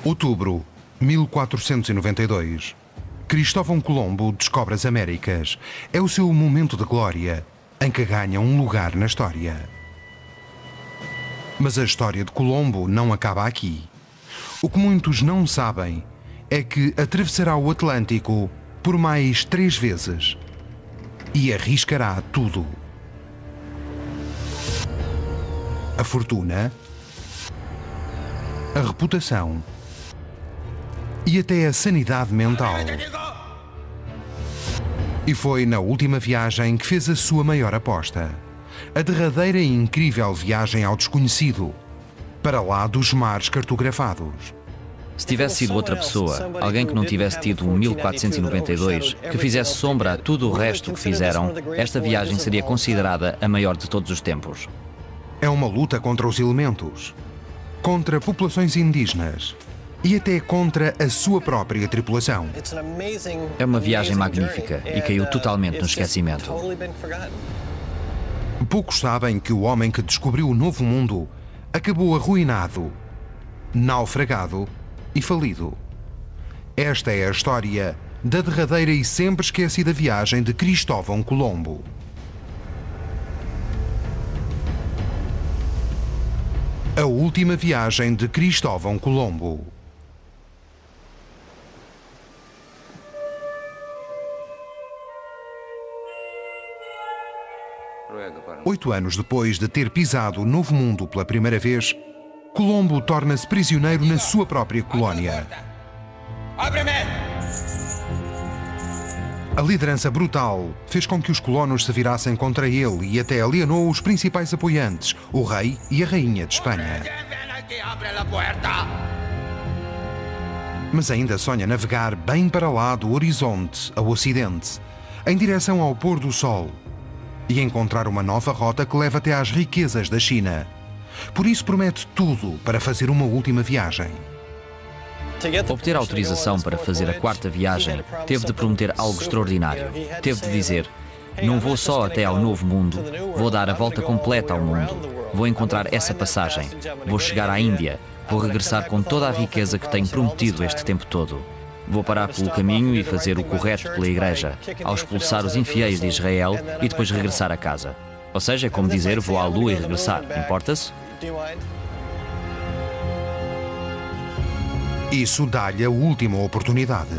Outubro 1492. Cristóvão Colombo descobre as Américas. É o seu momento de glória, em que ganha um lugar na história. Mas a história de Colombo não acaba aqui. O que muitos não sabem é que atravessará o Atlântico por mais 3 vezes e arriscará tudo. A fortuna, a reputação e até a sanidade mental. E foi na última viagem que fez a sua maior aposta. A derradeira e incrível viagem ao desconhecido, para lá dos mares cartografados. Se tivesse sido outra pessoa, alguém que não tivesse tido um 1492, que fizesse sombra a tudo o resto que fizeram, esta viagem seria considerada a maior de todos os tempos. É uma luta contra os elementos, contra populações indígenas e até contra a sua própria tripulação. É uma viagem magnífica e caiu totalmente no esquecimento. Poucos sabem que o homem que descobriu o Novo Mundo acabou arruinado, naufragado e falido. Esta é a história da derradeira e sempre esquecida viagem de Cristóvão Colombo. A última viagem de Cristóvão Colombo. Oito anos depois de ter pisado o Novo Mundo pela primeira vez, Colombo torna-se prisioneiro na sua própria colónia. A liderança brutal fez com que os colonos se virassem contra ele e até alienou os principais apoiantes, o rei e a rainha de Espanha. Mas ainda sonha navegar bem para lá do horizonte ao ocidente, em direção ao pôr do sol, e encontrar uma nova rota que leva até às riquezas da China. Por isso promete tudo para fazer uma última viagem. Obter autorização para fazer a quarta viagem, teve de prometer algo extraordinário. Teve de dizer: não vou só até ao Novo Mundo, vou dar a volta completa ao mundo. Vou encontrar essa passagem. Vou chegar à Índia. Vou regressar com toda a riqueza que tenho prometido este tempo todo. Vou parar pelo caminho e fazer o correto pela Igreja, ao expulsar os infiéis de Israel e depois regressar a casa. Ou seja, é como dizer, vou à Lua e regressar. Importa-se? Isso dá-lhe a última oportunidade.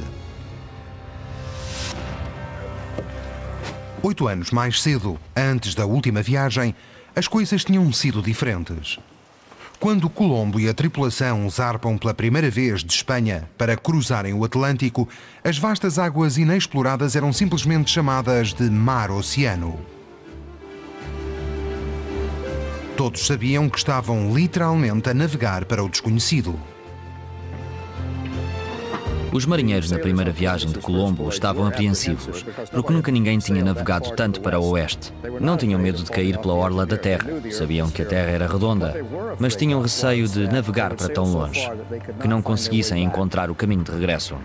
8 anos mais cedo, antes da última viagem, as coisas tinham sido diferentes. Quando Colombo e a tripulação zarpam pela primeira vez de Espanha para cruzarem o Atlântico, as vastas águas inexploradas eram simplesmente chamadas de Mar-Oceano. Todos sabiam que estavam literalmente a navegar para o desconhecido. Os marinheiros na primeira viagem de Colombo estavam apreensivos, porque nunca ninguém tinha navegado tanto para o oeste. Não tinham medo de cair pela orla da Terra, sabiam que a Terra era redonda, mas tinham receio de navegar para tão longe, que não conseguissem encontrar o caminho de regresso.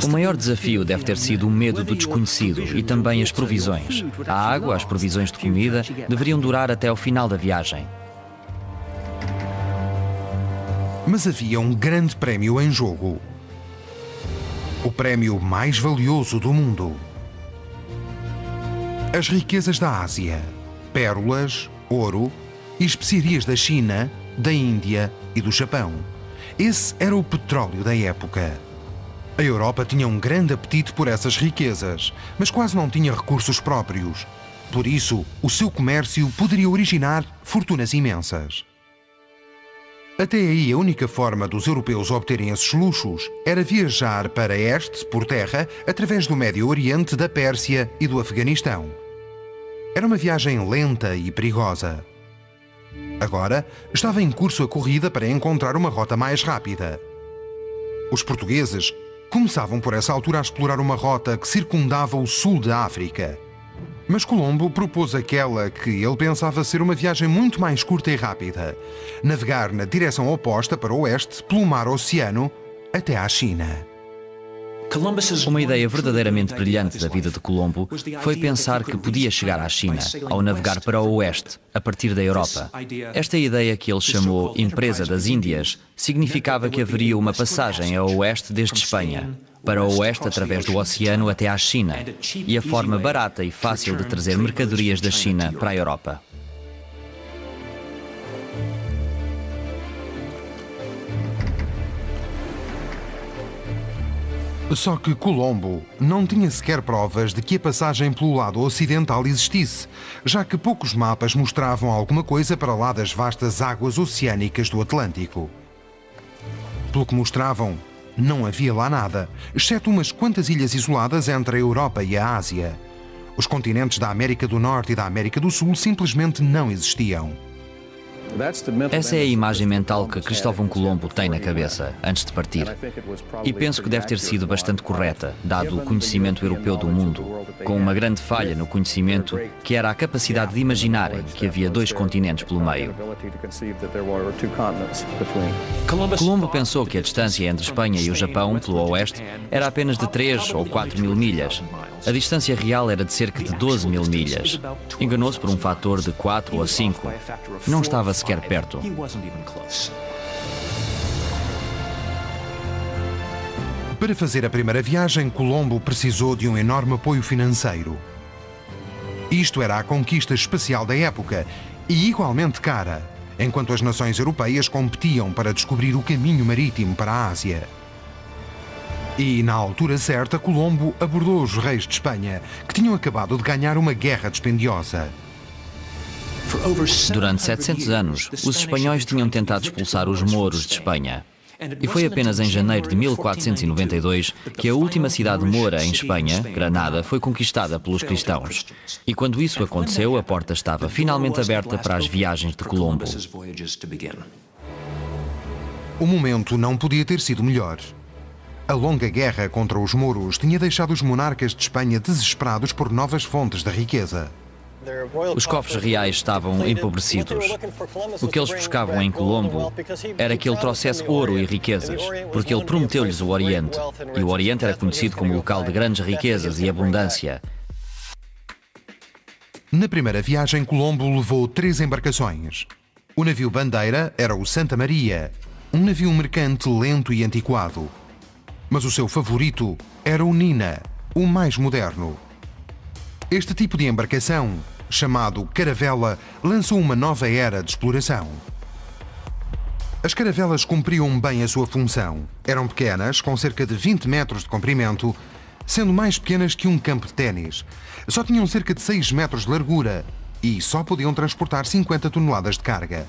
O maior desafio deve ter sido o medo do desconhecido e também as provisões. A água, as provisões de comida, deveriam durar até ao final da viagem. Mas havia um grande prémio em jogo. O prémio mais valioso do mundo. As riquezas da Ásia, pérolas, ouro e especiarias da China, da Índia e do Japão. Esse era o petróleo da época. A Europa tinha um grande apetite por essas riquezas, mas quase não tinha recursos próprios. Por isso, o seu comércio poderia originar fortunas imensas. Até aí, a única forma dos europeus obterem esses luxos era viajar para este, por terra, através do Médio Oriente, da Pérsia e do Afeganistão. Era uma viagem lenta e perigosa. Agora, estava em curso a corrida para encontrar uma rota mais rápida. Os portugueses começavam por essa altura a explorar uma rota que circundava o sul da África. Mas Colombo propôs aquela que ele pensava ser uma viagem muito mais curta e rápida: navegar na direção oposta para o oeste, pelo Mar Oceano, até à China. Uma ideia verdadeiramente brilhante da vida de Colombo foi pensar que podia chegar à China ao navegar para o oeste, a partir da Europa. Esta ideia, que ele chamou Empresa das Índias, significava que haveria uma passagem ao oeste desde Espanha, para o oeste através do oceano até à China, e a forma barata e fácil de trazer mercadorias da China para a Europa. Só que Colombo não tinha sequer provas de que a passagem pelo lado ocidental existisse, já que poucos mapas mostravam alguma coisa para lá das vastas águas oceânicas do Atlântico. Pelo que mostravam, não havia lá nada, exceto umas quantas ilhas isoladas entre a Europa e a Ásia. Os continentes da América do Norte e da América do Sul simplesmente não existiam. Essa é a imagem mental que Cristóvão Colombo tem na cabeça, antes de partir. E penso que deve ter sido bastante correta, dado o conhecimento europeu do mundo, com uma grande falha no conhecimento, que era a capacidade de imaginarem que havia dois continentes pelo meio. Colombo pensou que a distância entre Espanha e o Japão, pelo oeste, era apenas de 3 ou 4 mil milhas. A distância real era de cerca de 12 mil milhas. Enganou-se por um fator de 4 ou 5. Não estava sequer perto. Para fazer a primeira viagem, Colombo precisou de um enorme apoio financeiro. Isto era a conquista espacial da época e igualmente cara, enquanto as nações europeias competiam para descobrir o caminho marítimo para a Ásia. E, na altura certa, Colombo abordou os reis de Espanha, que tinham acabado de ganhar uma guerra dispendiosa. Durante 700 anos, os espanhóis tinham tentado expulsar os mouros de Espanha. E foi apenas em janeiro de 1492 que a última cidade moura em Espanha, Granada, foi conquistada pelos cristãos. E quando isso aconteceu, a porta estava finalmente aberta para as viagens de Colombo. O momento não podia ter sido melhor. A longa guerra contra os mouros tinha deixado os monarcas de Espanha desesperados por novas fontes de riqueza. Os cofres reais estavam empobrecidos. O que eles buscavam em Colombo era que ele trouxesse ouro e riquezas, porque ele prometeu-lhes o Oriente, e o Oriente era conhecido como local de grandes riquezas e abundância. Na primeira viagem, Colombo levou 3 embarcações. O navio bandeira era o Santa Maria, um navio mercante lento e antiquado. Mas o seu favorito era o Nina, o mais moderno. Este tipo de embarcação, chamado caravela, lançou uma nova era de exploração. As caravelas cumpriam bem a sua função. Eram pequenas, com cerca de 20 metros de comprimento, sendo mais pequenas que um campo de ténis. Só tinham cerca de 6 metros de largura e só podiam transportar 50 toneladas de carga.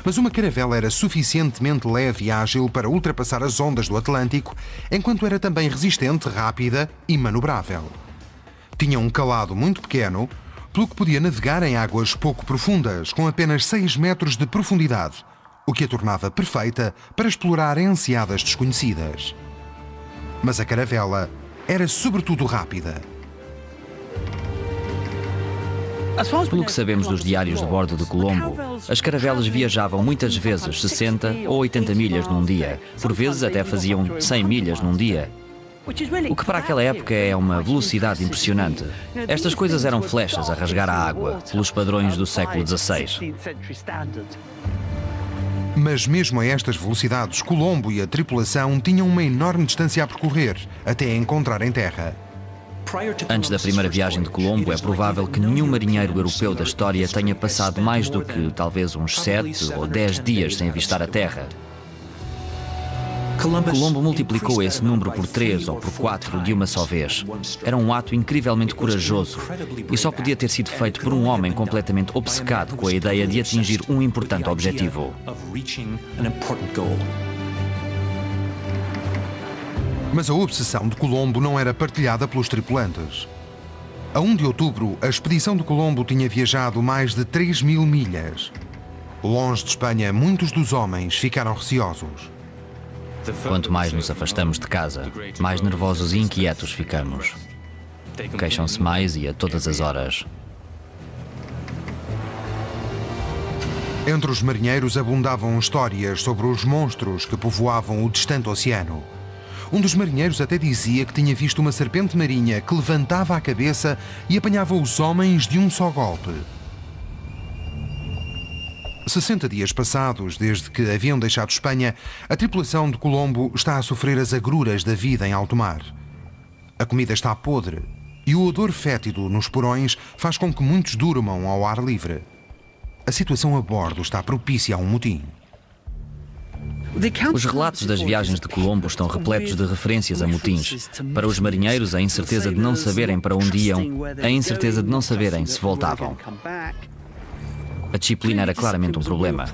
Mas uma caravela era suficientemente leve e ágil para ultrapassar as ondas do Atlântico, enquanto era também resistente, rápida e manobrável. Tinha um calado muito pequeno, pelo que podia navegar em águas pouco profundas, com apenas 6 metros de profundidade, o que a tornava perfeita para explorar enseadas desconhecidas. Mas a caravela era sobretudo rápida. Pelo que sabemos dos diários de bordo de Colombo, as caravelas viajavam muitas vezes 60 ou 80 milhas num dia. Por vezes até faziam 100 milhas num dia. O que para aquela época é uma velocidade impressionante. Estas coisas eram flechas a rasgar a água, pelos padrões do século XVI. Mas mesmo a estas velocidades, Colombo e a tripulação tinham uma enorme distância a percorrer, até encontrarem terra. Antes da primeira viagem de Colombo, é provável que nenhum marinheiro europeu da história tenha passado mais do que talvez uns 7 ou 10 dias sem avistar a terra. Colombo multiplicou esse número por 3 ou por 4 de uma só vez. Era um ato incrivelmente corajoso e só podia ter sido feito por um homem completamente obcecado com a ideia de atingir um importante objetivo. Mas a obsessão de Colombo não era partilhada pelos tripulantes. A 1 de outubro, a expedição de Colombo tinha viajado mais de 3.000 milhas. Longe de Espanha, muitos dos homens ficaram receosos. Quanto mais nos afastamos de casa, mais nervosos e inquietos ficamos. Queixam-se mais e a todas as horas. Entre os marinheiros abundavam histórias sobre os monstros que povoavam o distante oceano. Um dos marinheiros até dizia que tinha visto uma serpente marinha que levantava a cabeça e apanhava os homens de um só golpe. 60 dias passados desde que haviam deixado Espanha, a tripulação de Colombo está a sofrer as agruras da vida em alto mar. A comida está podre e o odor fétido nos porões faz com que muitos durmam ao ar livre. A situação a bordo está propícia a um motim. Os relatos das viagens de Colombo estão repletos de referências a motins. Para os marinheiros, a incerteza de não saberem para onde iam, a incerteza de não saberem se voltavam. A disciplina era claramente um problema.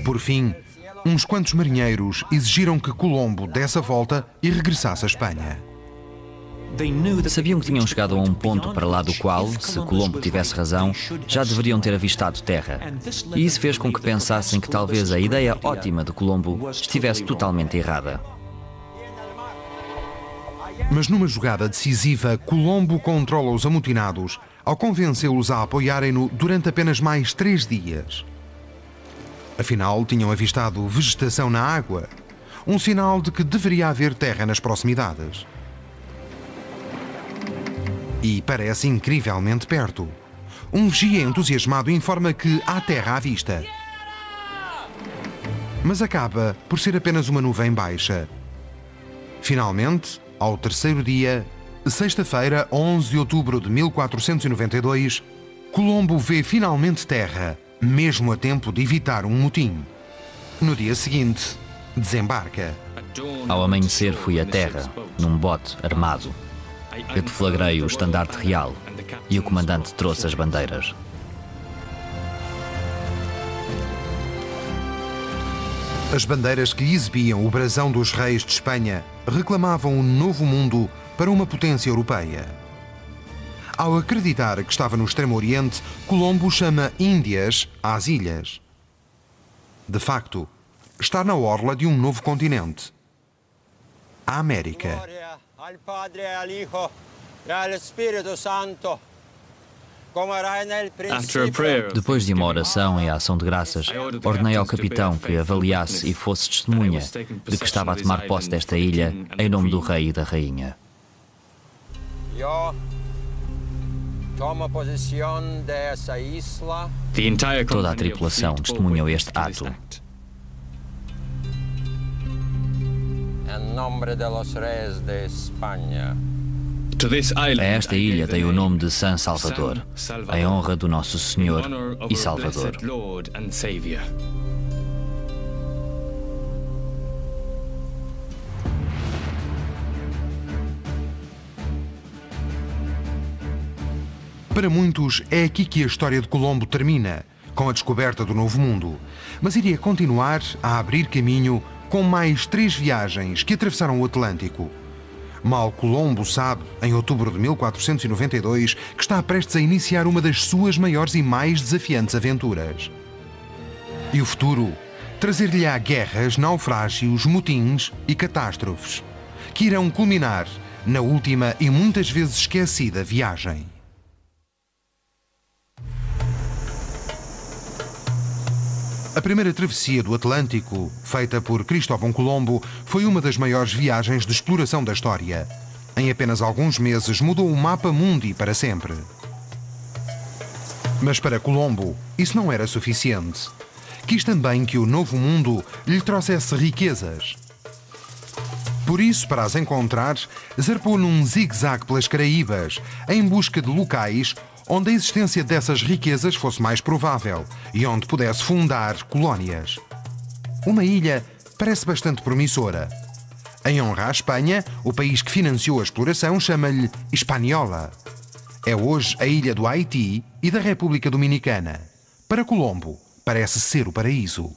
Por fim, uns quantos marinheiros exigiram que Colombo desse a volta e regressasse à Espanha. Sabiam que tinham chegado a um ponto para lá do qual, se Colombo tivesse razão, já deveriam ter avistado terra. E isso fez com que pensassem que talvez a ideia ótima de Colombo estivesse totalmente errada. Mas numa jogada decisiva, Colombo controla os amotinados ao convencê-los a apoiarem-no durante apenas mais 3 dias. Afinal, tinham avistado vegetação na água, um sinal de que deveria haver terra nas proximidades. E parece incrivelmente perto. Um vigia entusiasmado informa que há terra à vista. Mas acaba por ser apenas uma nuvem baixa. Finalmente, ao terceiro dia, sexta-feira, 11 de outubro de 1492, Colombo vê finalmente terra, mesmo a tempo de evitar um motim. No dia seguinte, desembarca. Ao amanhecer fui à terra, num bote armado. Eu deflagrei o estandarte real e o comandante trouxe as bandeiras. As bandeiras que exibiam o brasão dos reis de Espanha reclamavam um novo mundo para uma potência europeia. Ao acreditar que estava no Extremo Oriente, Colombo chama Índias às ilhas. De facto, está na orla de um novo continente, a América. Depois de uma oração e ação de graças, ordenei ao capitão que avaliasse e fosse testemunha de que estava a tomar posse desta ilha em nome do rei e da rainha. Toda a tripulação testemunhou este ato. A esta ilha dei o nome de San Salvador, em honra do nosso Senhor e Salvador. Para muitos, é aqui que a história de Colombo termina, com a descoberta do Novo Mundo. Mas iria continuar a abrir caminho com mais 3 viagens que atravessaram o Atlântico. Mal Colombo sabe, em outubro de 1492, que está prestes a iniciar uma das suas maiores e mais desafiantes aventuras. E o futuro? Trazer-lhe-á guerras, naufrágios, motins e catástrofes, que irão culminar na última e muitas vezes esquecida viagem. A primeira travessia do Atlântico, feita por Cristóvão Colombo, foi uma das maiores viagens de exploração da história. Em apenas alguns meses mudou o mapa mundi para sempre. Mas para Colombo, isso não era suficiente. Quis também que o Novo Mundo lhe trouxesse riquezas. Por isso, para as encontrar, zarpou num zigue-zague pelas Caraíbas, em busca de locais onde a existência dessas riquezas fosse mais provável e onde pudesse fundar colónias. Uma ilha parece bastante promissora. Em honra à Espanha, o país que financiou a exploração chama-lhe Hispaniola. É hoje a ilha do Haiti e da República Dominicana. Para Colombo, parece ser o paraíso.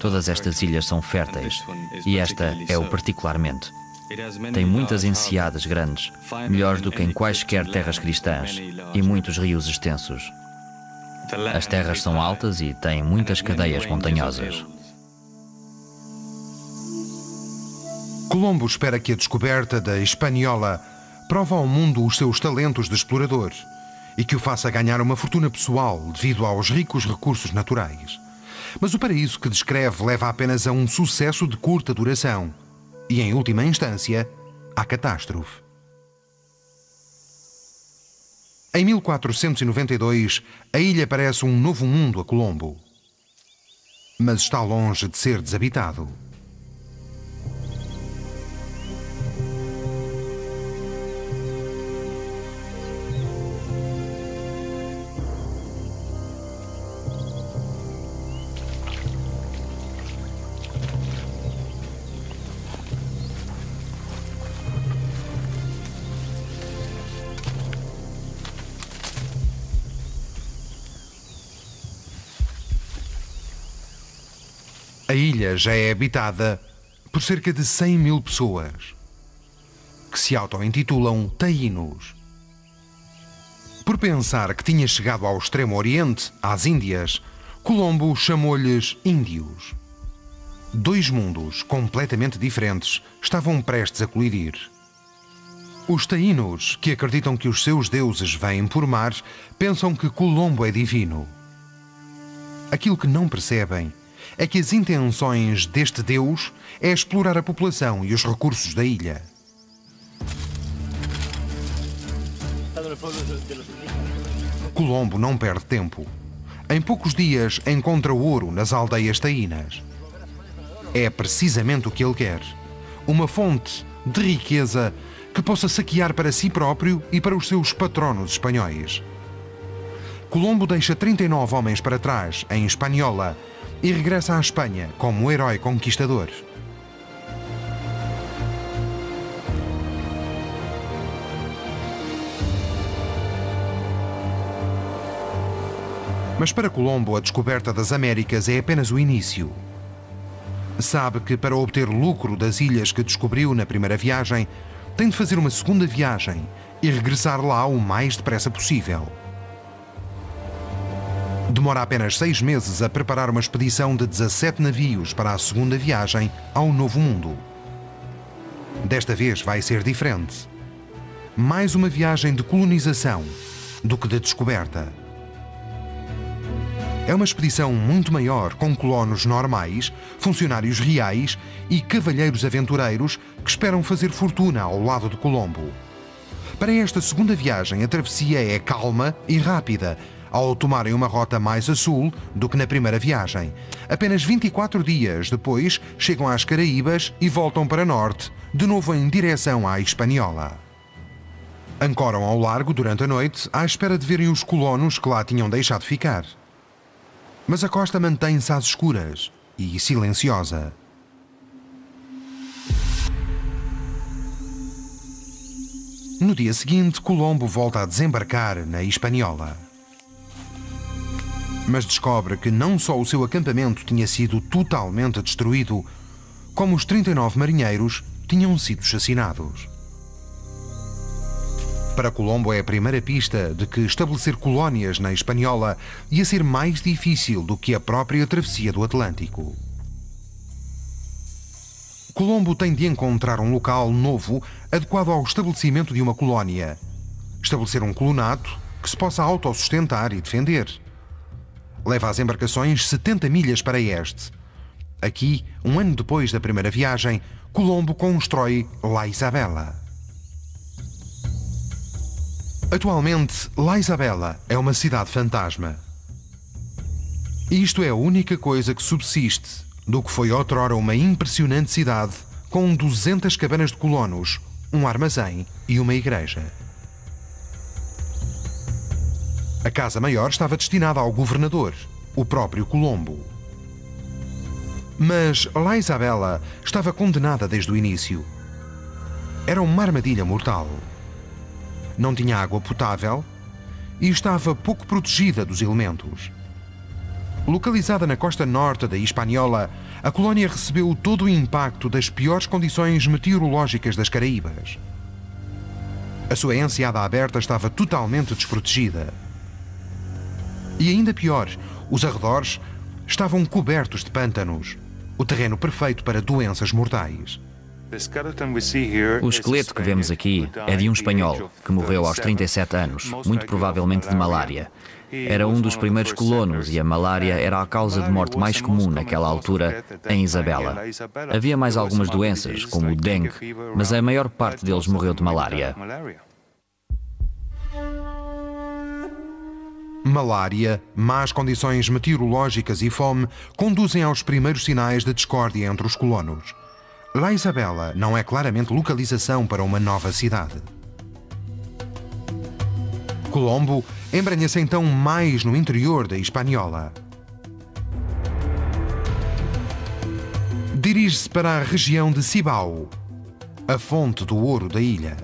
Todas estas ilhas são férteis e esta é o particularmente. Tem muitas enseadas grandes, melhores do que em quaisquer terras cristãs, e muitos rios extensos. As terras são altas e têm muitas cadeias montanhosas. Colombo espera que a descoberta da Hispaniola prove ao mundo os seus talentos de explorador e que o faça ganhar uma fortuna pessoal devido aos ricos recursos naturais. Mas o paraíso que descreve leva apenas a um sucesso de curta duração e, em última instância, à catástrofe. Em 1492, a ilha parece um novo mundo a Colombo, mas está longe de ser desabitado. A ilha já é habitada por cerca de 100 mil pessoas, que se auto-intitulam taínos. Por pensar que tinha chegado ao Extremo Oriente, às Índias, Colombo chamou-lhes índios. Dois mundos completamente diferentes estavam prestes a colidir. Os taínos, que acreditam que os seus deuses vêm por mar, pensam que Colombo é divino. Aquilo que não percebem é que as intenções deste Deus é explorar a população e os recursos da ilha. Colombo não perde tempo. Em poucos dias encontra ouro nas aldeias taínas. É precisamente o que ele quer. Uma fonte de riqueza que possa saquear para si próprio e para os seus patronos espanhóis. Colombo deixa 39 homens para trás, em Hispaniola, e regressa à Espanha como herói conquistador. Mas para Colombo, a descoberta das Américas é apenas o início. Sabe que para obter lucro das ilhas que descobriu na primeira viagem, tem de fazer uma segunda viagem e regressar lá o mais depressa possível. Demora apenas 6 meses a preparar uma expedição de 17 navios para a segunda viagem ao Novo Mundo. Desta vez vai ser diferente. Mais uma viagem de colonização do que de descoberta. É uma expedição muito maior, com colonos normais, funcionários reais e cavalheiros aventureiros que esperam fazer fortuna ao lado de Colombo. Para esta segunda viagem, a travessia é calma e rápida, ao tomarem uma rota mais a sul do que na primeira viagem. Apenas 24 dias depois, chegam às Caraíbas e voltam para norte, de novo em direção à Hispaniola. Ancoram ao largo durante a noite, à espera de verem os colonos que lá tinham deixado ficar. Mas a costa mantém-se às escuras e silenciosa. No dia seguinte, Colombo volta a desembarcar na Hispaniola. Mas descobre que não só o seu acampamento tinha sido totalmente destruído, como os 39 marinheiros tinham sido assassinados. Para Colombo é a primeira pista de que estabelecer colónias na Hispaniola ia ser mais difícil do que a própria travessia do Atlântico. Colombo tem de encontrar um local novo adequado ao estabelecimento de uma colónia. Estabelecer um colonato que se possa autossustentar e defender. Leva as embarcações 70 milhas para este. Aqui, um ano depois da primeira viagem, Colombo constrói La Isabela. Atualmente, La Isabela é uma cidade fantasma. E isto é a única coisa que subsiste do que foi outrora uma impressionante cidade com 200 cabanas de colonos, um armazém e uma igreja. A casa maior estava destinada ao governador, o próprio Colombo. Mas La Isabela estava condenada desde o início. Era uma armadilha mortal. Não tinha água potável e estava pouco protegida dos elementos. Localizada na costa norte da Hispaniola, a colónia recebeu todo o impacto das piores condições meteorológicas das Caraíbas. A sua enseada aberta estava totalmente desprotegida. E ainda pior, os arredores estavam cobertos de pântanos, o terreno perfeito para doenças mortais. O esqueleto que vemos aqui é de um espanhol que morreu aos 37 anos, muito provavelmente de malária. Era um dos primeiros colonos e a malária era a causa de morte mais comum naquela altura em Isabela. Havia mais algumas doenças, como o dengue, mas a maior parte deles morreu de malária. Malária, más condições meteorológicas e fome conduzem aos primeiros sinais de discórdia entre os colonos. La Isabela não é claramente localização para uma nova cidade. Colombo embranha-se então mais no interior da Hispaniola. Dirige-se para a região de Cibao, a fonte do ouro da ilha.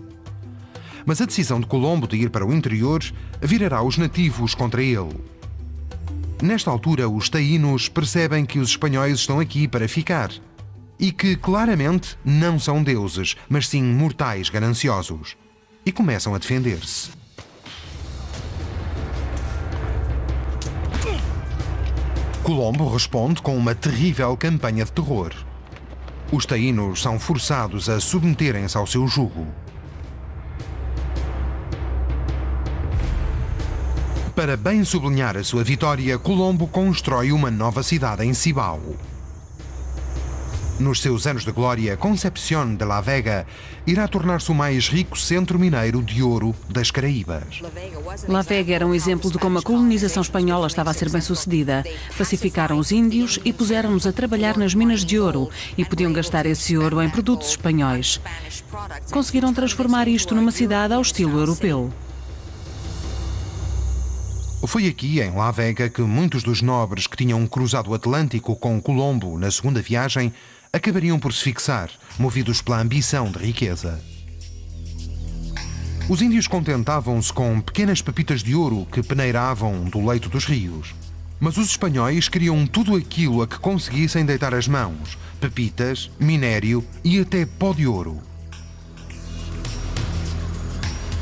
Mas a decisão de Colombo de ir para o interior virará os nativos contra ele. Nesta altura, os taínos percebem que os espanhóis estão aqui para ficar e que, claramente, não são deuses, mas sim mortais gananciosos. E começam a defender-se. Colombo responde com uma terrível campanha de terror. Os taínos são forçados a submeterem-se ao seu jugo. Para bem sublinhar a sua vitória, Colombo constrói uma nova cidade em Cibao. Nos seus anos de glória, Concepción de la Vega irá tornar-se o mais rico centro mineiro de ouro das Caraíbas. La Vega era um exemplo de como a colonização espanhola estava a ser bem-sucedida. Pacificaram os índios e puseram-nos a trabalhar nas minas de ouro e podiam gastar esse ouro em produtos espanhóis. Conseguiram transformar isto numa cidade ao estilo europeu. Foi aqui, em La Vega, que muitos dos nobres que tinham cruzado o Atlântico com Colombo na segunda viagem acabariam por se fixar, movidos pela ambição de riqueza. Os índios contentavam-se com pequenas pepitas de ouro que peneiravam do leito dos rios. Mas os espanhóis queriam tudo aquilo a que conseguissem deitar as mãos: pepitas, minério e até pó de ouro.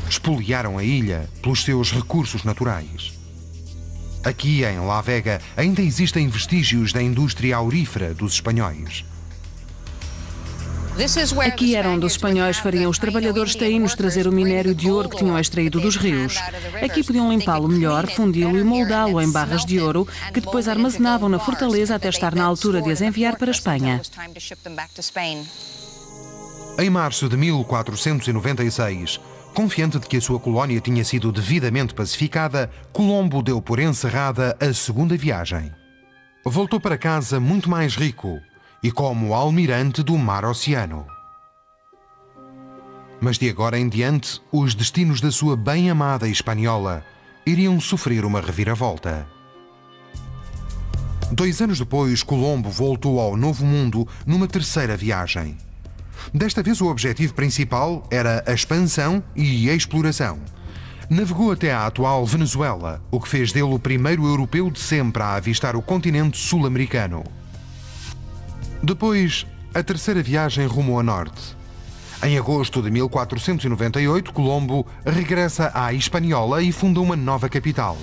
Espoliaram a ilha pelos seus recursos naturais. Aqui, em La Vega, ainda existem vestígios da indústria aurífera dos espanhóis. Aqui era onde os espanhóis fariam os trabalhadores taínos trazer o minério de ouro que tinham extraído dos rios. Aqui podiam limpá-lo melhor, fundi-lo e moldá-lo em barras de ouro, que depois armazenavam na fortaleza até estar na altura de as enviar para a Espanha. Em março de 1496, confiante de que a sua colónia tinha sido devidamente pacificada, Colombo deu por encerrada a segunda viagem. Voltou para casa muito mais rico e como almirante do Mar Oceano. Mas de agora em diante, os destinos da sua bem-amada Hispaniola iriam sofrer uma reviravolta. 2 anos depois, Colombo voltou ao Novo Mundo numa terceira viagem. Desta vez o objetivo principal era a expansão e a exploração. Navegou até à atual Venezuela, o que fez dele o primeiro europeu de sempre a avistar o continente sul-americano. Depois, a terceira viagem rumou a norte. Em agosto de 1498, Colombo regressa à Hispaniola e funda uma nova capital.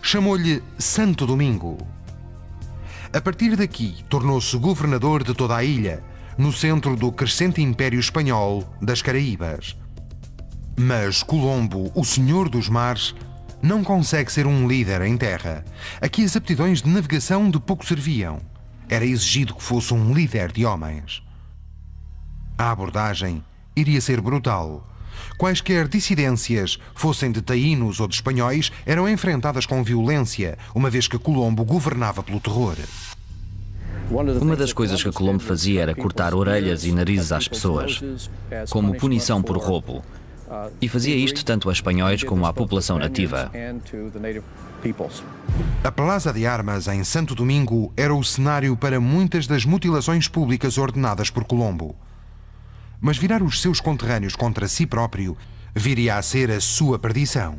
Chamou-lhe Santo Domingo. A partir daqui, tornou-se governador de toda a ilha, no centro do crescente Império Espanhol das Caraíbas. Mas Colombo, o Senhor dos Mares, não consegue ser um líder em terra. Aqui as aptidões de navegação de pouco serviam. Era exigido que fosse um líder de homens. A abordagem iria ser brutal. Quaisquer dissidências, fossem de taínos ou de espanhóis, eram enfrentadas com violência, uma vez que Colombo governava pelo terror. Uma das coisas que Colombo fazia era cortar orelhas e narizes às pessoas, como punição por roubo. E fazia isto tanto a espanhóis como à população nativa. A Plaza de Armas, em Santo Domingo, era o cenário para muitas das mutilações públicas ordenadas por Colombo. Mas virar os seus conterrâneos contra si próprio viria a ser a sua perdição.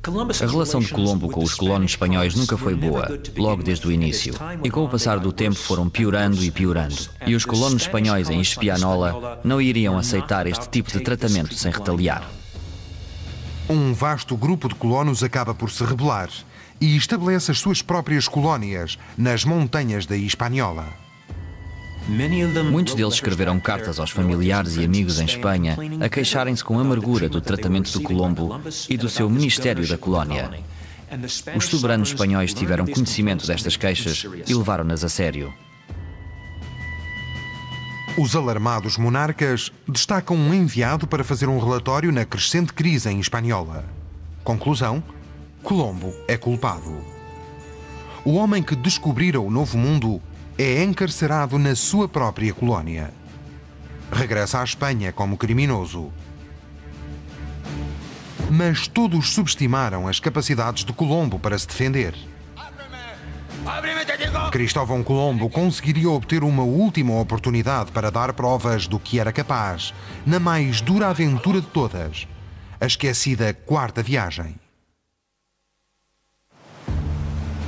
A relação de Colombo com os colonos espanhóis nunca foi boa, logo desde o início. E com o passar do tempo foram piorando e piorando. E os colonos espanhóis em Hispaniola não iriam aceitar este tipo de tratamento sem retaliar. Um vasto grupo de colonos acaba por se rebelar e estabelece as suas próprias colónias nas montanhas da Hispaniola. Muitos deles escreveram cartas aos familiares e amigos em Espanha a queixarem-se com amargura do tratamento do Colombo e do seu Ministério da Colónia. Os soberanos espanhóis tiveram conhecimento destas queixas e levaram-nas a sério. Os alarmados monarcas destacam um enviado para fazer um relatório na crescente crise em Hispaniola. Conclusão: Colombo é culpado. O homem que descobrira o Novo Mundo é encarcerado na sua própria colónia. Regressa à Espanha como criminoso. Mas todos subestimaram as capacidades de Colombo para se defender. Cristóvão Colombo conseguiria obter uma última oportunidade para dar provas do que era capaz, na mais dura aventura de todas, a esquecida Quarta Viagem.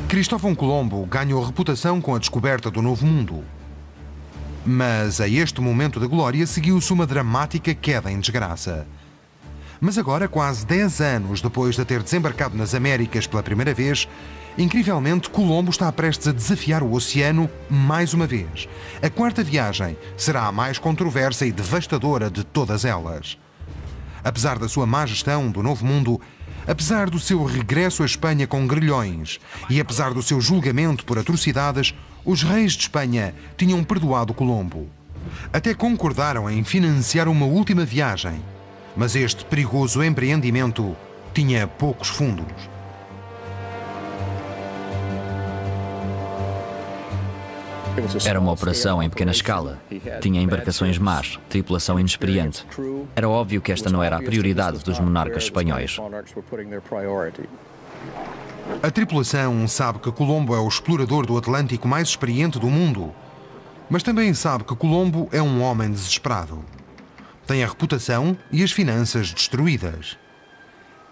Cristóvão Colombo ganhou reputação com a descoberta do Novo Mundo. Mas a este momento de glória seguiu-se uma dramática queda em desgraça. Mas agora, quase 10 anos depois de ter desembarcado nas Américas pela primeira vez, incrivelmente, Colombo está prestes a desafiar o oceano mais uma vez. A Quarta Viagem será a mais controversa e devastadora de todas elas. Apesar da sua má gestão do Novo Mundo, apesar do seu regresso à Espanha com grilhões e apesar do seu julgamento por atrocidades, os reis de Espanha tinham perdoado Colombo. Até concordaram em financiar uma última viagem, mas este perigoso empreendimento tinha poucos fundos. Era uma operação em pequena escala. Tinha embarcações más, tripulação inexperiente. Era óbvio que esta não era a prioridade dos monarcas espanhóis. A tripulação sabe que Colombo é o explorador do Atlântico mais experiente do mundo, mas também sabe que Colombo é um homem desesperado. Tem a reputação e as finanças destruídas.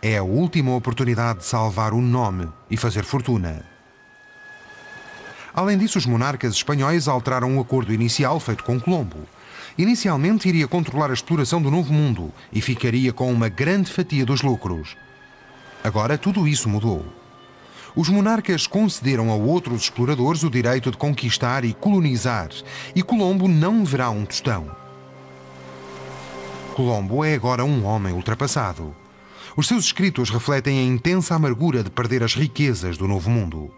É a última oportunidade de salvar o nome e fazer fortuna. Além disso, os monarcas espanhóis alteraram o acordo inicial feito com Colombo. Inicialmente iria controlar a exploração do Novo Mundo e ficaria com uma grande fatia dos lucros. Agora tudo isso mudou. Os monarcas concederam a outros exploradores o direito de conquistar e colonizar, e Colombo não verá um tostão. Colombo é agora um homem ultrapassado. Os seus escritos refletem a intensa amargura de perder as riquezas do Novo Mundo.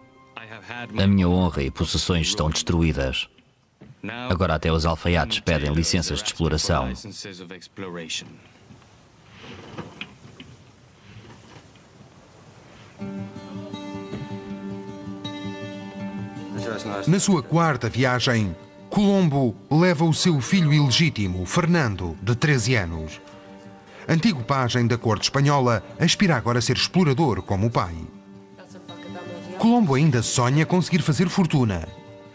A minha honra e possessões estão destruídas. Agora até os alfaiates pedem licenças de exploração. Na sua quarta viagem, Colombo leva o seu filho ilegítimo, Fernando, de 13 anos. Antigo pajem da corte espanhola, aspira agora a ser explorador como o pai. Colombo ainda sonha conseguir fazer fortuna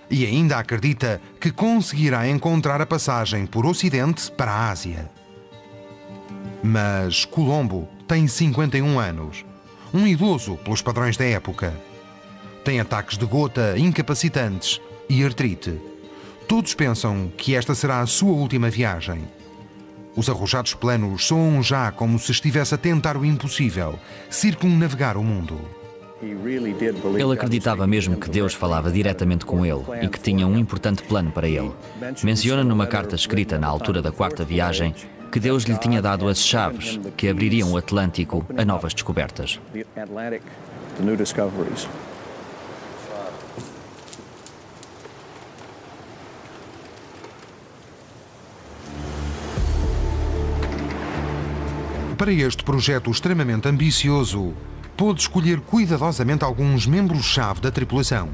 e ainda acredita que conseguirá encontrar a passagem por Ocidente para a Ásia. Mas Colombo tem 51 anos, um idoso pelos padrões da época. Tem ataques de gota incapacitantes e artrite. Todos pensam que esta será a sua última viagem. Os arrojados planos soam já como se estivesse a tentar o impossível, circunnavegar o mundo. Ele acreditava mesmo que Deus falava diretamente com ele e que tinha um importante plano para ele. Menciona numa carta escrita na altura da quarta viagem que Deus lhe tinha dado as chaves que abririam o Atlântico a novas descobertas. Para este projeto extremamente ambicioso, pôde escolher cuidadosamente alguns membros-chave da tripulação.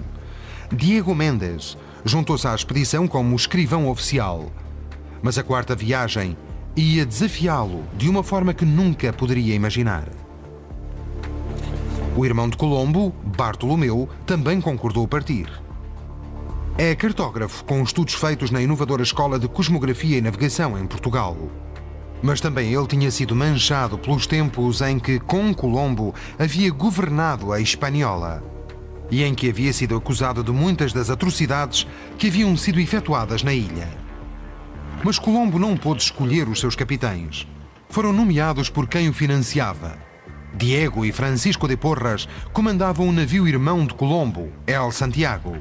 Diego Méndez juntou-se à expedição como escrivão oficial, mas a quarta viagem ia desafiá-lo de uma forma que nunca poderia imaginar. O irmão de Colombo, Bartolomeu, também concordou partir. É cartógrafo com estudos feitos na inovadora Escola de Cosmografia e Navegação em Portugal. Mas também ele tinha sido manchado pelos tempos em que, com Colombo, havia governado a Hispaniola e em que havia sido acusado de muitas das atrocidades que haviam sido efetuadas na ilha. Mas Colombo não pôde escolher os seus capitães. Foram nomeados por quem o financiava. Diego e Francisco de Porras comandavam o navio irmão de Colombo, El Santiago.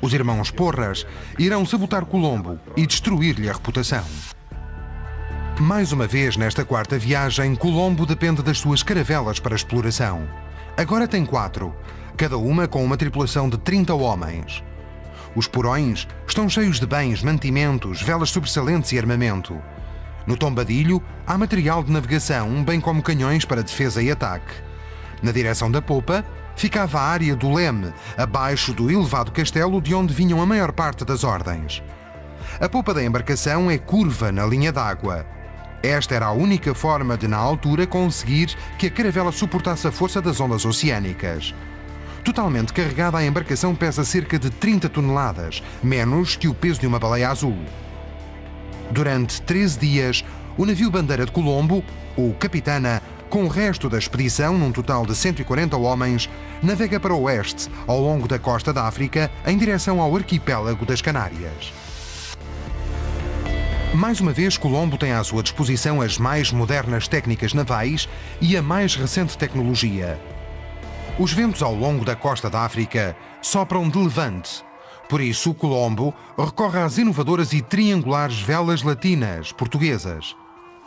Os irmãos Porras irão sabotar Colombo e destruir-lhe a reputação. Mais uma vez, nesta quarta viagem, Colombo depende das suas caravelas para exploração. Agora tem 4, cada uma com uma tripulação de 30 homens. Os porões estão cheios de bens, mantimentos, velas sobressalentes e armamento. No tombadilho há material de navegação, bem como canhões para defesa e ataque. Na direção da popa ficava a área do leme, abaixo do elevado castelo de onde vinham a maior parte das ordens. A popa da embarcação é curva na linha d'água. Esta era a única forma de, na altura, conseguir que a caravela suportasse a força das ondas oceânicas. Totalmente carregada, a embarcação pesa cerca de 30 toneladas, menos que o peso de uma baleia azul. Durante 13 dias, o navio bandeira de Colombo, o Capitana, com o resto da expedição, num total de 140 homens, navega para o oeste, ao longo da costa da África, em direção ao arquipélago das Canárias. Mais uma vez, Colombo tem à sua disposição as mais modernas técnicas navais e a mais recente tecnologia. Os ventos ao longo da costa da África sopram de levante. Por isso, Colombo recorre às inovadoras e triangulares velas latinas portuguesas,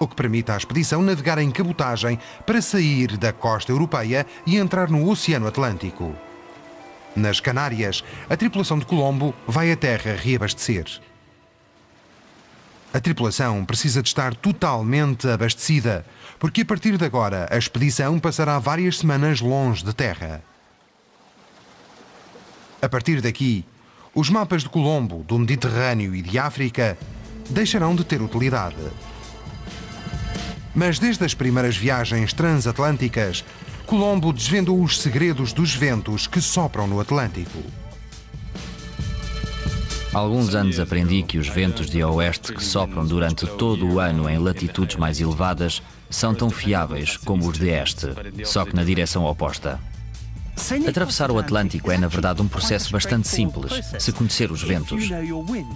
o que permite à expedição navegar em cabotagem para sair da costa europeia e entrar no Oceano Atlântico. Nas Canárias, a tripulação de Colombo vai à terra reabastecer. A tripulação precisa de estar totalmente abastecida, porque a partir de agora a expedição passará várias semanas longe de terra. A partir daqui, os mapas de Colombo, do Mediterrâneo e de África deixarão de ter utilidade. Mas desde as primeiras viagens transatlânticas, Colombo desvendou os segredos dos ventos que sopram no Atlântico. Há alguns anos aprendi que os ventos de oeste que sopram durante todo o ano em latitudes mais elevadas são tão fiáveis como os de este, só que na direção oposta. Atravessar o Atlântico é, na verdade, um processo bastante simples, se conhecer os ventos.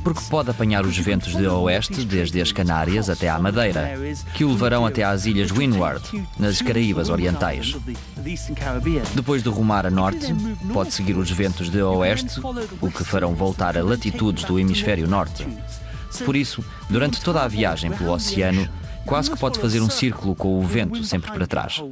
Porque pode apanhar os ventos de oeste, desde as Canárias até à Madeira, que o levarão até às ilhas Windward, nas Caraíbas Orientais. Depois de rumar a norte, pode seguir os ventos de oeste, o que farão voltar a latitudes do hemisfério norte. Por isso, durante toda a viagem pelo oceano, quase que pode fazer um círculo com o vento sempre para trás.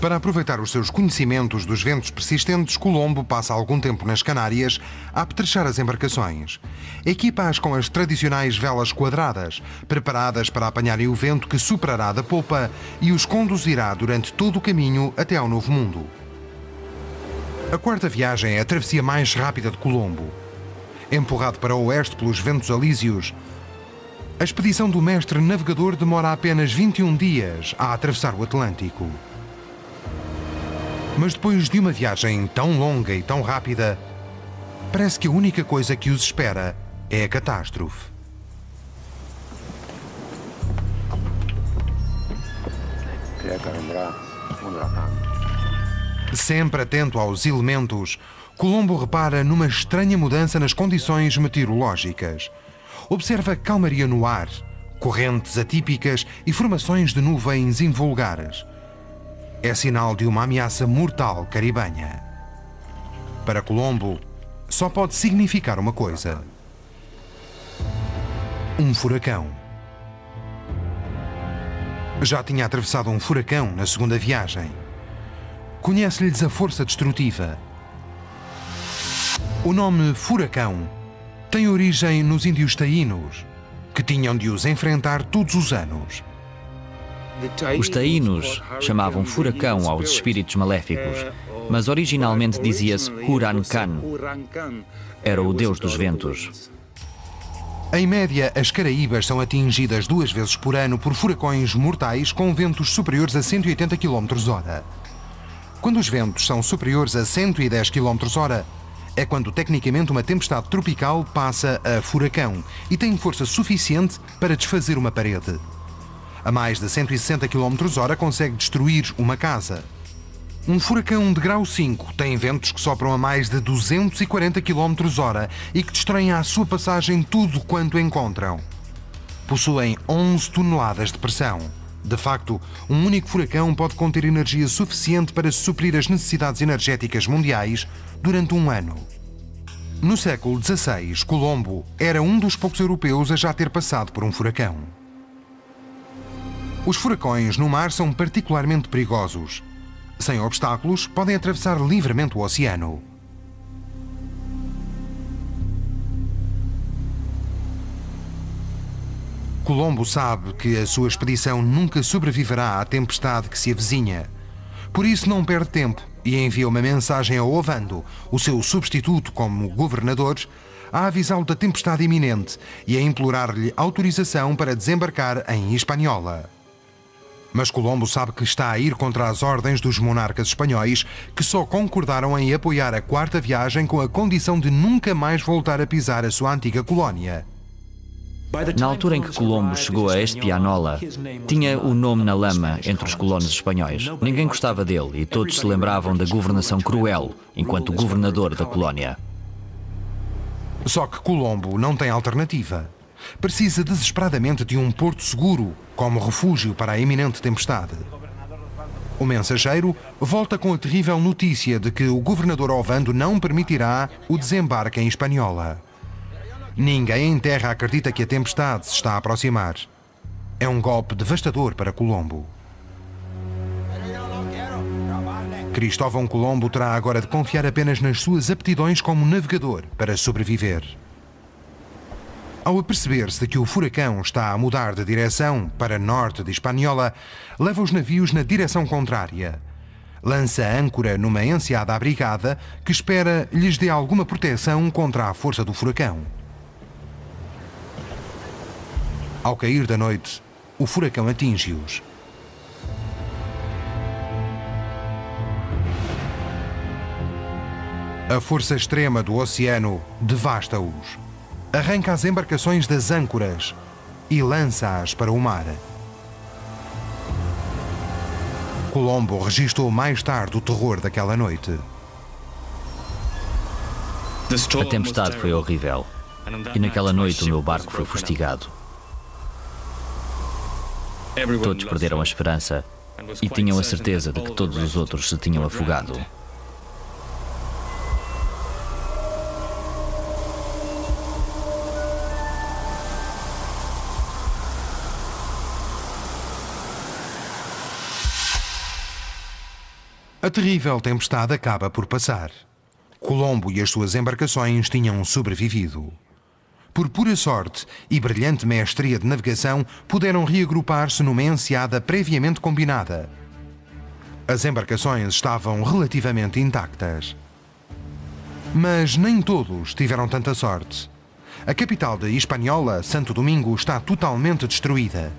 Para aproveitar os seus conhecimentos dos ventos persistentes, Colombo passa algum tempo nas Canárias a apetrechar as embarcações. Equipa-as com as tradicionais velas quadradas, preparadas para apanharem o vento que soprará da popa e os conduzirá durante todo o caminho até ao Novo Mundo. A quarta viagem é a travessia mais rápida de Colombo. Empurrado para o oeste pelos ventos alísios, a expedição do mestre navegador demora apenas 21 dias a atravessar o Atlântico. Mas depois de uma viagem tão longa e tão rápida, parece que a única coisa que os espera é a catástrofe. Sempre atento aos elementos, Colombo repara numa estranha mudança nas condições meteorológicas. Observa calmaria no ar, correntes atípicas e formações de nuvens invulgares. É sinal de uma ameaça mortal caribenha. Para Colombo, só pode significar uma coisa: um furacão. Já tinha atravessado um furacão na segunda viagem. Conhece-lhes a força destrutiva. O nome furacão tem origem nos índios taínos, que tinham de os enfrentar todos os anos. Os taínos chamavam furacão aos espíritos maléficos, mas originalmente dizia-se Huracan. Era o deus dos ventos. Em média, as Caraíbas são atingidas 2 vezes por ano por furacões mortais com ventos superiores a 180 km/h. Quando os ventos são superiores a 110 km/h, é quando tecnicamente uma tempestade tropical passa a furacão e tem força suficiente para desfazer uma parede. A mais de 160 km/h consegue destruir uma casa. Um furacão de grau 5 tem ventos que sopram a mais de 240 km/h e que destroem à sua passagem tudo quanto encontram. Possuem 11 toneladas de pressão. De facto, um único furacão pode conter energia suficiente para suprir as necessidades energéticas mundiais durante um ano. No século XVI, Colombo era um dos poucos europeus a já ter passado por um furacão. Os furacões no mar são particularmente perigosos. Sem obstáculos, podem atravessar livremente o oceano. Colombo sabe que a sua expedição nunca sobreviverá à tempestade que se avizinha. Por isso não perde tempo e envia uma mensagem a Ovando, o seu substituto como governador, a avisá-lo da tempestade iminente e a implorar-lhe autorização para desembarcar em Hispaniola. Mas Colombo sabe que está a ir contra as ordens dos monarcas espanhóis, que só concordaram em apoiar a quarta viagem com a condição de nunca mais voltar a pisar a sua antiga colónia. Na altura em que Colombo chegou a Hispaniola, tinha o nome na lama entre os colonos espanhóis. Ninguém gostava dele e todos se lembravam da governação cruel enquanto governador da colónia. Só que Colombo não tem alternativa. Precisa desesperadamente de um porto seguro como refúgio para a iminente tempestade. O mensageiro volta com a terrível notícia de que o governador Ovando não permitirá o desembarque em Hispaniola. Ninguém em terra acredita que a tempestade se está a aproximar. É um golpe devastador para Colombo. Cristóvão Colombo terá agora de confiar apenas nas suas aptidões como navegador para sobreviver. Ao aperceber-se de que o furacão está a mudar de direção para norte de Hispaniola, leva os navios na direção contrária. Lança a âncora numa enseada abrigada que espera lhes dê alguma proteção contra a força do furacão. Ao cair da noite, o furacão atinge-os. A força extrema do oceano devasta-os. Arranca as embarcações das âncoras e lança-as para o mar. Colombo registou mais tarde o terror daquela noite. A tempestade foi horrível e naquela noite o meu barco foi fustigado. Todos perderam a esperança e tinham a certeza de que todos os outros se tinham afogado. A terrível tempestade acaba por passar. Colombo e as suas embarcações tinham sobrevivido. Por pura sorte e brilhante mestria de navegação, puderam reagrupar-se numa enseada previamente combinada. As embarcações estavam relativamente intactas. Mas nem todos tiveram tanta sorte. A capital de Hispaniola, Santo Domingo, está totalmente destruída.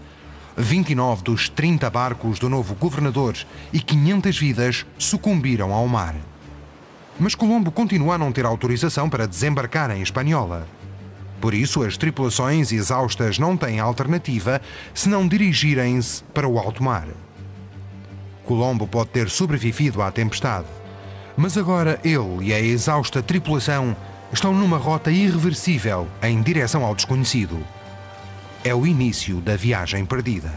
29 dos 30 barcos do novo governador e 500 vidas sucumbiram ao mar. Mas Colombo continua a não ter autorização para desembarcar em Hispaniola. Por isso, as tripulações exaustas não têm alternativa senão dirigirem-se para o alto mar. Colombo pode ter sobrevivido à tempestade, mas agora ele e a exausta tripulação estão numa rota irreversível em direção ao desconhecido. É o início da viagem perdida.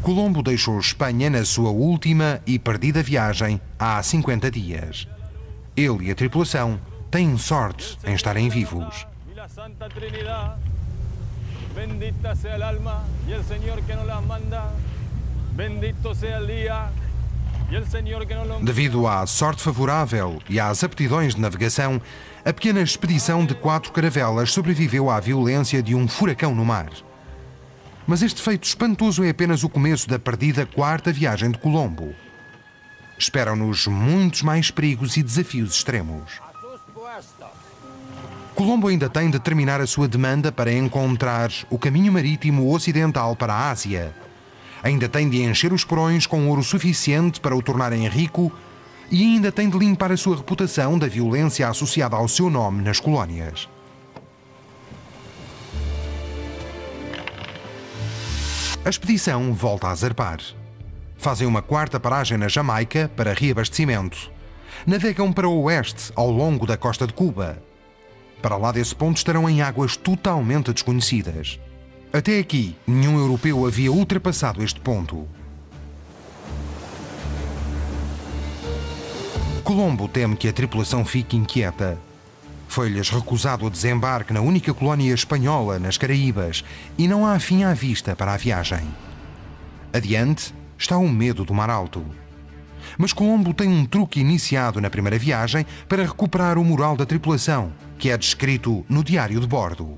Colombo deixou Espanha na sua última e perdida viagem há 50 dias. Ele e a tripulação têm sorte em estarem vivos. Bendita sea el alma y el Señor que nos las manda. Bendito sea el día. Devido à sorte favorável e às aptidões de navegação, a pequena expedição de 4 caravelas sobreviveu à violência de um furacão no mar. Mas este feito espantoso é apenas o começo da perdida quarta viagem de Colombo. Esperam-nos muitos mais perigos e desafios extremos. Colombo ainda tem de terminar a sua demanda para encontrar o caminho marítimo ocidental para a Ásia. Ainda tem de encher os porões com ouro suficiente para o tornarem rico e ainda tem de limpar a sua reputação da violência associada ao seu nome nas colónias. A expedição volta a zarpar. Fazem uma quarta paragem na Jamaica para reabastecimento. Navegam para o oeste, ao longo da costa de Cuba. Para lá desse ponto estarão em águas totalmente desconhecidas. Até aqui, nenhum europeu havia ultrapassado este ponto. Colombo teme que a tripulação fique inquieta. Foi-lhes recusado o desembarque na única colónia espanhola nas Caraíbas e não há fim à vista para a viagem. Adiante está o medo do mar alto. Mas Colombo tem um truque iniciado na primeira viagem para recuperar o moral da tripulação, que é descrito no diário de bordo.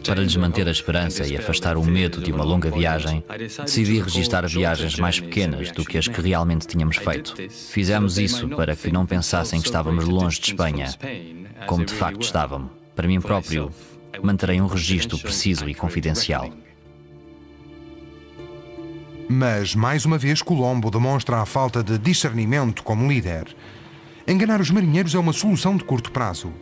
Para lhes manter a esperança e afastar o medo de uma longa viagem, decidi registar viagens mais pequenas do que as que realmente tínhamos feito. Fizemos isso para que não pensassem que estávamos longe de Espanha, como de facto estávamos. Para mim próprio, manterei um registro preciso e confidencial. Mas, mais uma vez, Colombo demonstra a falta de discernimento como líder. Enganar os marinheiros é uma solução de curto prazo.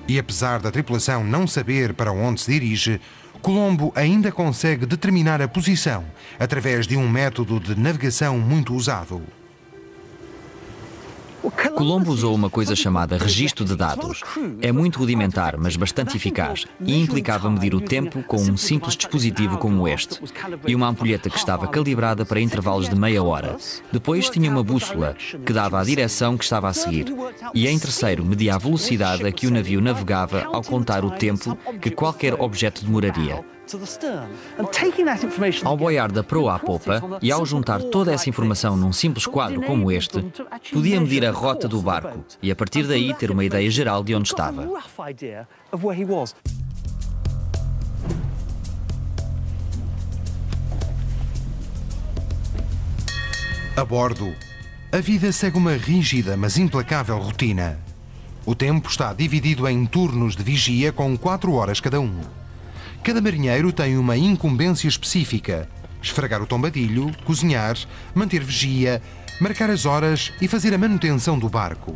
E apesar da tripulação não saber para onde se dirige, Colombo ainda consegue determinar a posição através de um método de navegação muito usado. Colombo usou uma coisa chamada registro de dados. É muito rudimentar, mas bastante eficaz, e implicava medir o tempo com um simples dispositivo como este, e uma ampulheta que estava calibrada para intervalos de meia hora. Depois tinha uma bússola, que dava a direção que estava a seguir, e em terceiro media a velocidade a que o navio navegava ao contar o tempo que qualquer objeto demoraria. Ao boiar da proa à popa e ao juntar toda essa informação num simples quadro como este, podia medir a rota do barco e a partir daí ter uma ideia geral de onde estava. A bordo, a vida segue uma rígida mas implacável rotina. O tempo está dividido em turnos de vigia com 4 horas cada um. Cada marinheiro tem uma incumbência específica: esfregar o tombadilho, cozinhar, manter vigia, marcar as horas e fazer a manutenção do barco.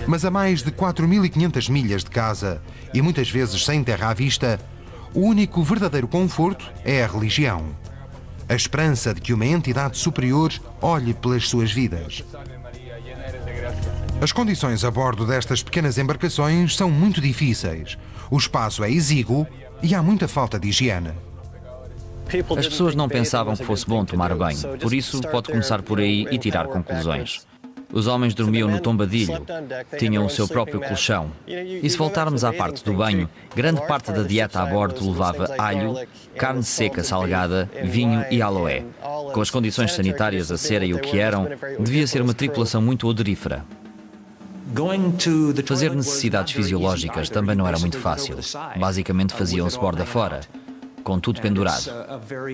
Mas a mais de 4.500 milhas de casa, e muitas vezes sem terra à vista, o único verdadeiro conforto é a religião. A esperança de que uma entidade superior olhe pelas suas vidas. As condições a bordo destas pequenas embarcações são muito difíceis. O espaço é exíguo e há muita falta de higiene. As pessoas não pensavam que fosse bom tomar banho, por isso pode começar por aí e tirar conclusões. Os homens dormiam no tombadilho, tinham o seu próprio colchão. E se voltarmos à parte do banho, grande parte da dieta a bordo levava alho, carne seca salgada, vinho e aloé. Com as condições sanitárias a serem o que eram, devia ser uma tripulação muito odorífera. Fazer necessidades fisiológicas também não era muito fácil. Basicamente faziam-se borda fora, com tudo pendurado.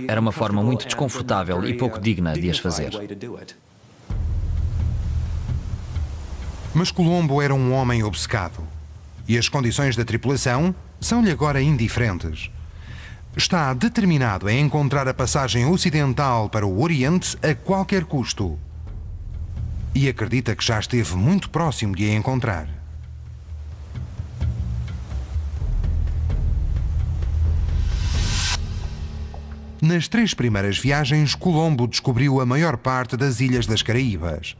Era uma forma muito desconfortável e pouco digna de as fazer. Mas Colombo era um homem obcecado. E as condições da tripulação são-lhe agora indiferentes. Está determinado em encontrar a passagem ocidental para o Oriente a qualquer custo. E acredita que já esteve muito próximo de a encontrar. Nas 3 primeiras viagens, Colombo descobriu a maior parte das ilhas das Caraíbas.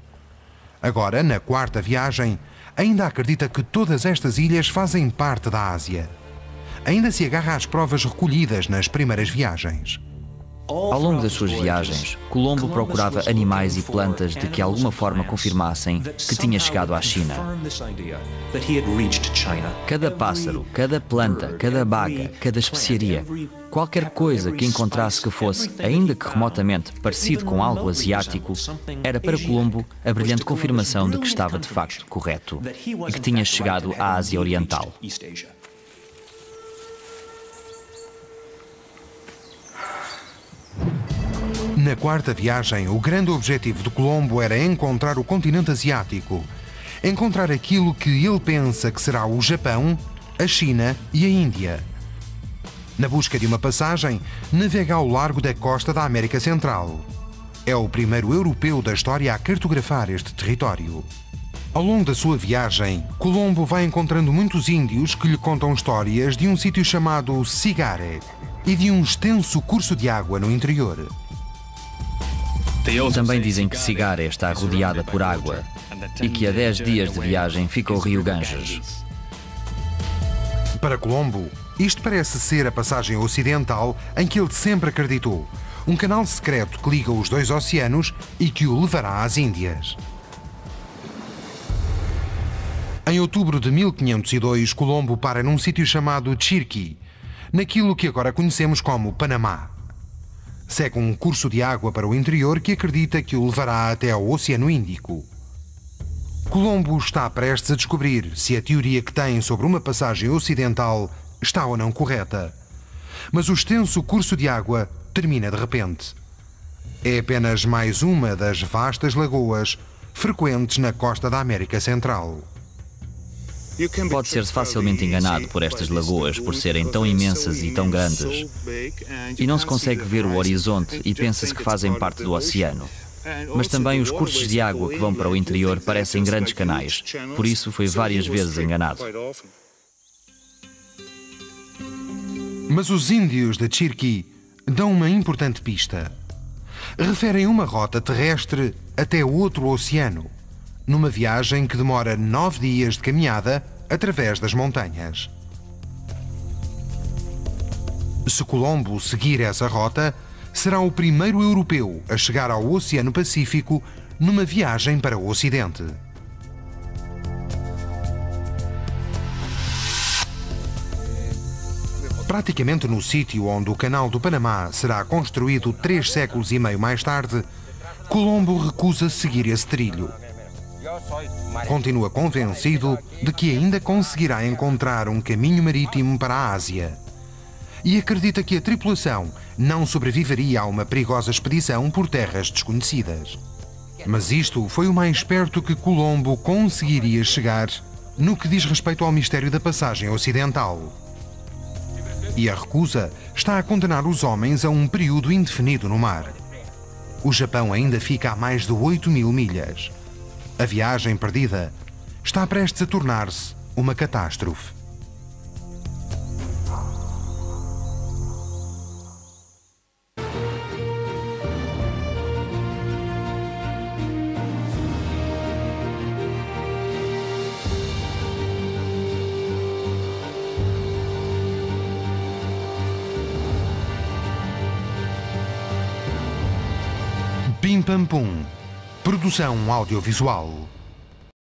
Agora, na 4ª viagem, ainda acredita que todas estas ilhas fazem parte da Ásia. Ainda se agarra às provas recolhidas nas primeiras viagens. Ao longo das suas viagens, Colombo procurava animais e plantas de que alguma forma confirmassem que tinha chegado à China. Cada pássaro, cada planta, cada baga, cada especiaria, qualquer coisa que encontrasse que fosse, ainda que remotamente, parecido com algo asiático, era para Colombo a brilhante confirmação de que estava de facto correto e que tinha chegado à Ásia Oriental. Na 4ª viagem, o grande objetivo de Colombo era encontrar o continente asiático. Encontrar aquilo que ele pensa que será o Japão, a China e a Índia. Na busca de uma passagem, navega ao largo da costa da América Central. É o primeiro europeu da história a cartografar este território. Ao longo da sua viagem, Colombo vai encontrando muitos índios que lhe contam histórias de um sítio chamado Cigare e de um extenso curso de água no interior. Também dizem que Cigare está rodeada por água e que a 10 dias de viagem fica o rio Ganges. Para Colombo, isto parece ser a passagem ocidental em que ele sempre acreditou. Um canal secreto que liga os dois oceanos e que o levará às Índias. Em outubro de 1502, Colombo para num sítio chamado Chiriquí, naquilo que agora conhecemos como Panamá. Segue um curso de água para o interior que acredita que o levará até ao Oceano Índico. Colombo está prestes a descobrir se a teoria que tem sobre uma passagem ocidental está ou não correta. Mas o extenso curso de água termina de repente. É apenas mais uma das vastas lagoas frequentes na costa da América Central. Pode ser facilmente enganado por estas lagoas por serem tão imensas e tão grandes. E não se consegue ver o horizonte e pensa-se que fazem parte do oceano. Mas também os cursos de água que vão para o interior parecem grandes canais. Por isso foi várias vezes enganado. Mas os índios de Chiriquí dão uma importante pista. Referem uma rota terrestre até outro oceano, numa viagem que demora 9 dias de caminhada através das montanhas. Se Colombo seguir essa rota, será o primeiro europeu a chegar ao Oceano Pacífico numa viagem para o Ocidente. Praticamente no sítio onde o Canal do Panamá será construído 3 séculos e meio mais tarde, Colombo recusa seguir esse trilho. Continua convencido de que ainda conseguirá encontrar um caminho marítimo para a Ásia. E acredita que a tripulação não sobreviveria a uma perigosa expedição por terras desconhecidas. Mas isto foi o mais perto que Colombo conseguiria chegar no que diz respeito ao mistério da passagem ocidental. E a recusa está a condenar os homens a um período indefinido no mar. O Japão ainda fica a mais de 8.000 milhas. A viagem perdida está prestes a tornar-se uma catástrofe. Pim Pam Pum. Produção audiovisual.